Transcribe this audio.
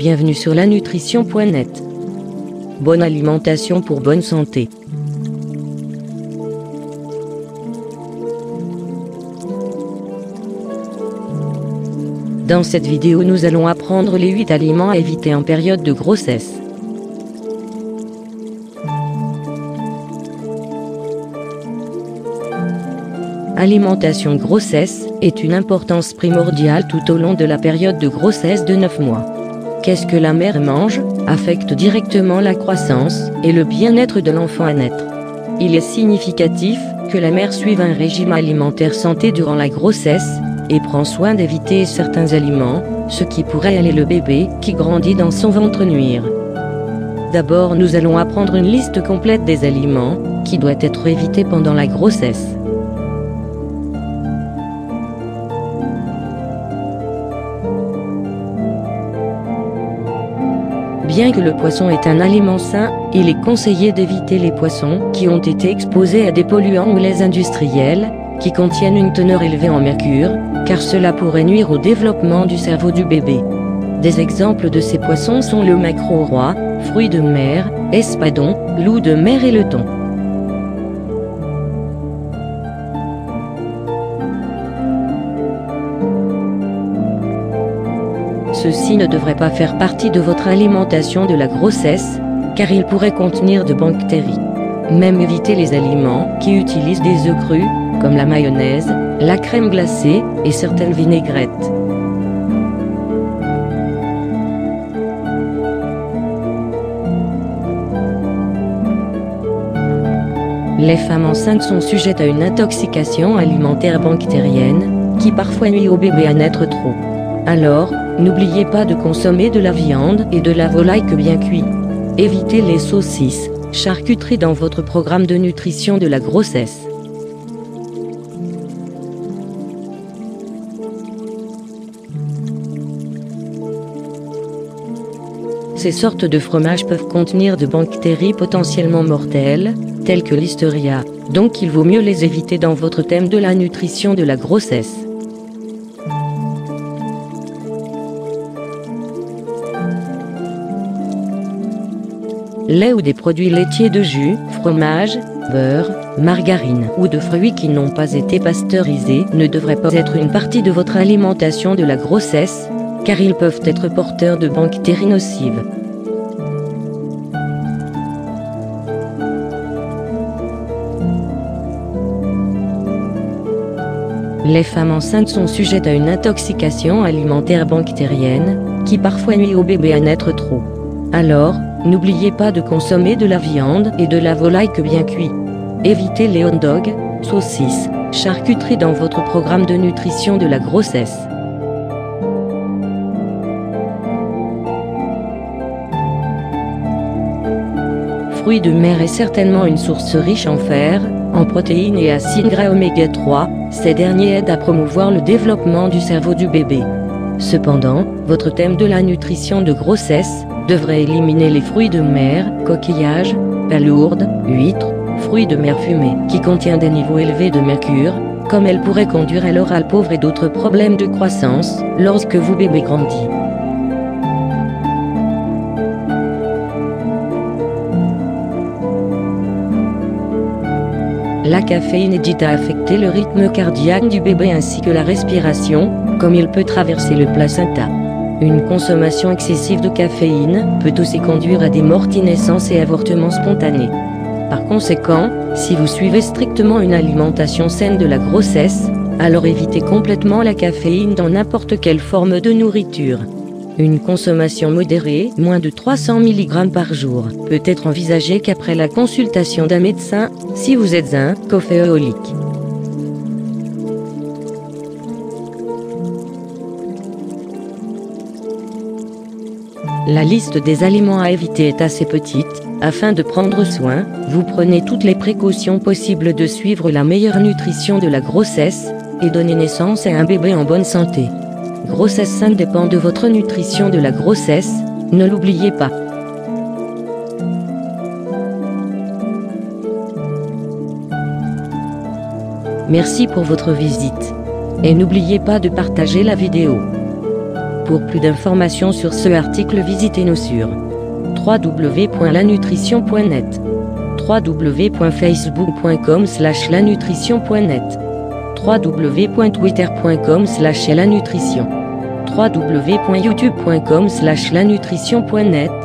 Bienvenue sur lanutrition.net. Bonne alimentation pour bonne santé. Dans cette vidéo, nous allons apprendre les 8 aliments à éviter en période de grossesse. Alimentation grossesse est une importance primordiale tout au long de la période de grossesse de 9 mois. Qu'est-ce que la mère mange affecte directement la croissance et le bien-être de l'enfant à naître. Il est significatif que la mère suive un régime alimentaire santé durant la grossesse et prend soin d'éviter certains aliments, ce qui pourrait aller le bébé qui grandit dans son ventre nuire. D'abord, nous allons apprendre une liste complète des aliments qui doivent être évités pendant la grossesse. Bien que le poisson est un aliment sain, il est conseillé d'éviter les poissons qui ont été exposés à des polluants ou les industriels, qui contiennent une teneur élevée en mercure, car cela pourrait nuire au développement du cerveau du bébé. Des exemples de ces poissons sont le maquereau roi, fruits de mer, espadon, loup de mer et le thon. Ceux-ci ne devraient pas faire partie de votre alimentation de la grossesse, car ils pourraient contenir de bactéries. Même évitez les aliments qui utilisent des œufs crus, comme la mayonnaise, la crème glacée et certaines vinaigrettes. Les femmes enceintes sont sujettes à une intoxication alimentaire bactérienne, qui parfois nuit au bébé à naître trop. Alors, n'oubliez pas de consommer de la viande et de la volaille que bien cuit. Évitez les saucisses, charcuteries dans votre programme de nutrition de la grossesse. Ces sortes de fromages peuvent contenir de bactéries potentiellement mortelles, telles que Listeria, donc il vaut mieux les éviter dans votre thème de la nutrition de la grossesse. Lait ou des produits laitiers de jus, fromage, beurre, margarine ou de fruits qui n'ont pas été pasteurisés ne devraient pas être une partie de votre alimentation de la grossesse, car ils peuvent être porteurs de bactéries nocives. Les femmes enceintes sont sujettes à une intoxication alimentaire bactérienne, qui parfois nuit au bébé à naître trop. Alors, n'oubliez pas de consommer de la viande et de la volaille que bien cuit. Évitez les hot dogs, saucisses, charcuteries dans votre programme de nutrition de la grossesse. Fruits de mer est certainement une source riche en fer, en protéines et acides gras oméga 3, ces derniers aident à promouvoir le développement du cerveau du bébé. Cependant, votre thème de la nutrition de grossesse devrait éliminer les fruits de mer, coquillages, palourdes, huîtres, fruits de mer fumés, qui contiennent des niveaux élevés de mercure, comme elles pourraient conduire à l'oral pauvre et d'autres problèmes de croissance, lorsque votre bébé grandit. La caféine est dite à affecter le rythme cardiaque du bébé ainsi que la respiration, comme il peut traverser le placenta. Une consommation excessive de caféine peut aussi conduire à des morts-naissances et avortements spontanés. Par conséquent, si vous suivez strictement une alimentation saine de la grossesse, alors évitez complètement la caféine dans n'importe quelle forme de nourriture. Une consommation modérée, moins de 300 mg par jour, peut être envisagée qu'après la consultation d'un médecin, si vous êtes un caféolique. La liste des aliments à éviter est assez petite. Afin de prendre soin, vous prenez toutes les précautions possibles de suivre la meilleure nutrition de la grossesse et donner naissance à un bébé en bonne santé. Grossesse saine dépend de votre nutrition de la grossesse, ne l'oubliez pas. Merci pour votre visite. Et n'oubliez pas de partager la vidéo. Pour plus d'informations sur ce article, visitez-nous sur www.lanutrition.net, www.facebook.com/lanutrition.net, www.twitter.com/lanutrition, www.youtube.com/lanutrition.net.